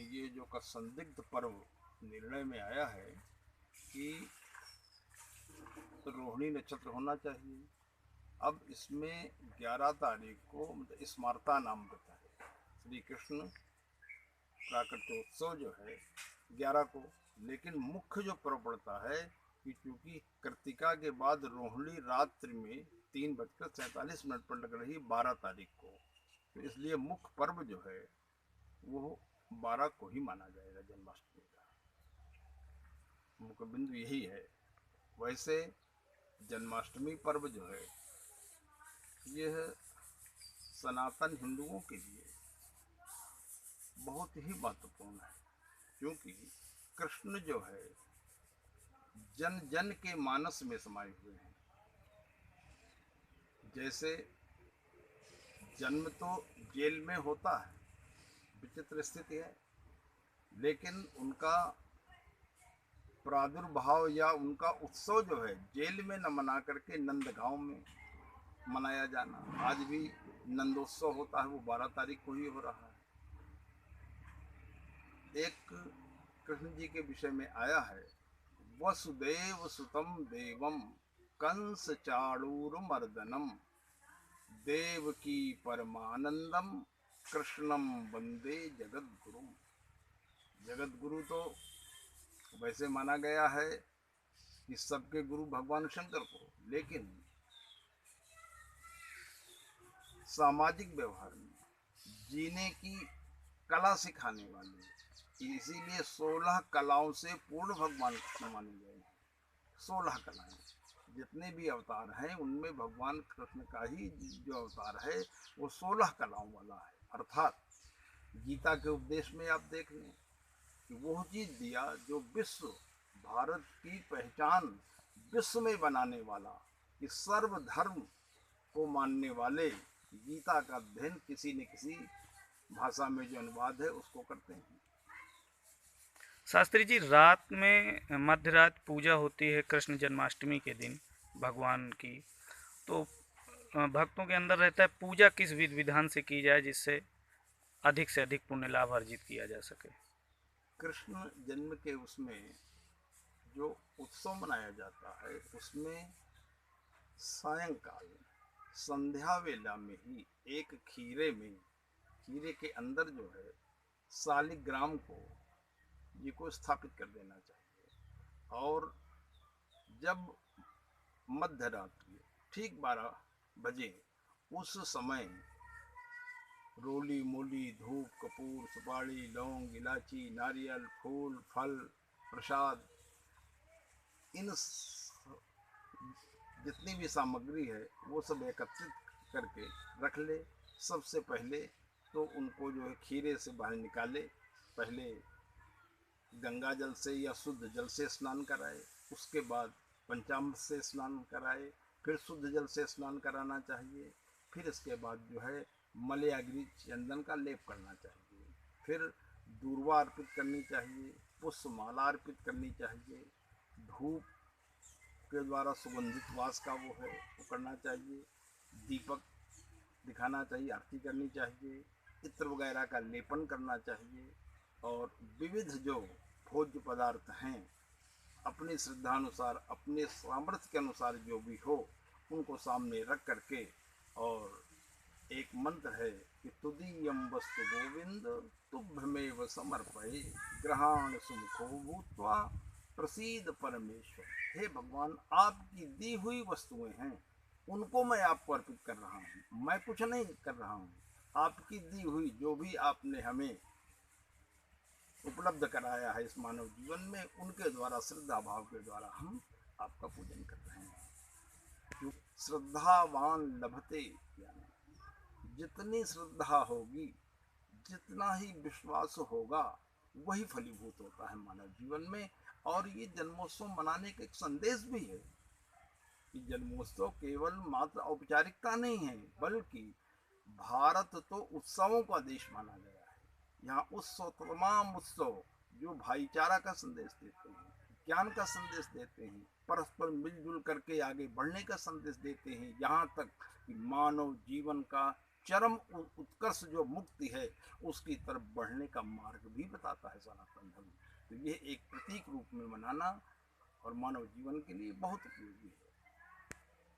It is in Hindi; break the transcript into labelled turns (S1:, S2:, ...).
S1: ये जो का संदिग्ध पर्व निर्णय में आया है कि रोहिणी नक्षत्र होना चाहिए। अब इसमें 11 तारीख को मतलब स्मार्ता नाम व्रत है, श्री कृष्ण प्राकट्योत्सव जो है 11 को, लेकिन मुख्य जो पर्व पड़ता है कि चूंकि कृतिका के बाद रोहिणी रात्रि में 3:47 पर लग रही 12 तारीख को, तो इसलिए मुख्य पर्व जो है वो 12 को ही माना जाएगा। जन्माष्टमी का मुख्य बिंदु यही है। वैसे जन्माष्टमी पर्व जो है यह सनातन हिंदुओं के लिए बहुत ही महत्वपूर्ण है, क्योंकि कृष्ण जो है जन जन के मानस में समाये हुए हैं। जैसे जन्म तो जेल में होता है, विचित्र स्थिति है, लेकिन उनका प्रादुर्भाव या उनका उत्सव जो है जेल में न मना करके नंदगांव में मनाया जाना, आज भी नंदोत्सव होता है, वो 12 तारीख को ही हो रहा है। एक कृष्ण जी के विषय में आया है, वसुदेव सुतम देवम कंस चाणूर मर्दनम देवकी परमानंदम कृष्णम वंदे जगत गुरु। जगत गुरु तो वैसे माना गया है कि सबके गुरु भगवान शंकर को, लेकिन सामाजिक व्यवहार में जीने की कला सिखाने वाले, इसीलिए 16 कलाओं से पूर्ण भगवान कृष्ण माने गए हैं। 16 कलाएं, जितने भी अवतार हैं उनमें भगवान कृष्ण का ही जो अवतार है वो 16 कलाओं वाला है। अर्थात गीता के उपदेश में आप देख लें कि वो चीज दिया जो विश्व, भारत की पहचान विश्व में बनाने वाला, कि सर्वधर्म को मानने वाले गीता का अध्ययन किसी न किसी भाषा में जो अनुवाद है उसको करते हैं।
S2: शास्त्री जी, रात में मध्य रात पूजा होती है कृष्ण जन्माष्टमी के दिन भगवान की, तो भक्तों के अंदर रहता है पूजा किस विधि विधान से की जाए जिससे अधिक से अधिक पुण्य लाभ अर्जित किया जा सके।
S1: कृष्ण जन्म के उसमें जो उत्सव मनाया जाता है उसमें सायंकाल संध्या वेला में ही एक खीरे के अंदर जो है शालिग्राम को स्थापित कर देना चाहिए। और जब मध्य रात्रि ठीक 12 बजे उस समय रोली मोली धूप कपूर सुपारी लौंग इलायची नारियल फूल फल प्रसाद, इन जितनी भी सामग्री है वो सब एकत्रित करके रख ले। सबसे पहले तो उनको जो है खीरे से बाहर निकाले, पहले गंगा जल से या शुद्ध जल से स्नान कराए, उसके बाद पंचामृत से स्नान कराए, फिर शुद्ध जल से स्नान कराना चाहिए, फिर इसके बाद जो है मलयाग्नि चंदन का लेप करना चाहिए, फिर दूर्वा अर्पित करनी चाहिए, पुष्पमाला अर्पित करनी चाहिए, धूप के द्वारा सुगंधित वास का वो है वो करना चाहिए, दीपक दिखाना चाहिए, आरती करनी चाहिए, इत्र वगैरह का लेपन करना चाहिए, और विविध जो भोज्य पदार्थ हैं अपनी श्रद्धानुसार अपने सामर्थ्य के अनुसार जो भी हो उनको सामने रख करके, और एक मंत्र है कि तुदीयम वस्तु गोविंद तुभ्यमेव समर्पये ग्रहाण सुमुखो भूत्वा प्रसीद परमेश्वर। हे भगवान, आपकी दी हुई वस्तुएं हैं, उनको मैं आपको अर्पित कर रहा हूँ, मैं कुछ नहीं कर रहा हूँ, आपकी दी हुई जो भी आपने हमें उपलब्ध कराया है इस मानव जीवन में, उनके द्वारा श्रद्धा भाव के द्वारा हम आपका पूजन कर रहे हैं। श्रद्धावान लभते, जितनी श्रद्धा होगी जितना ही विश्वास होगा वही फलीभूत होता है मानव जीवन में। और ये जन्मोत्सव मनाने का एक संदेश भी है कि जन्मोत्सव केवल मात्र औपचारिकता नहीं है, बल्कि भारत तो उत्सवों का देश माना गया है। यहाँ उत्सव, तमाम उत्सव जो भाईचारा का संदेश देते हैं, ज्ञान का संदेश देते हैं, परस्पर मिलजुल करके आगे बढ़ने का संदेश देते हैं, यहाँ तक कि मानव जीवन का चरम उत्कर्ष जो मुक्ति है उसकी तरफ बढ़ने का मार्ग भी बताता है सनातन धर्म। तो ये एक प्रतीक रूप में मनाना और मानव जीवन के लिए बहुत उपयोगी है।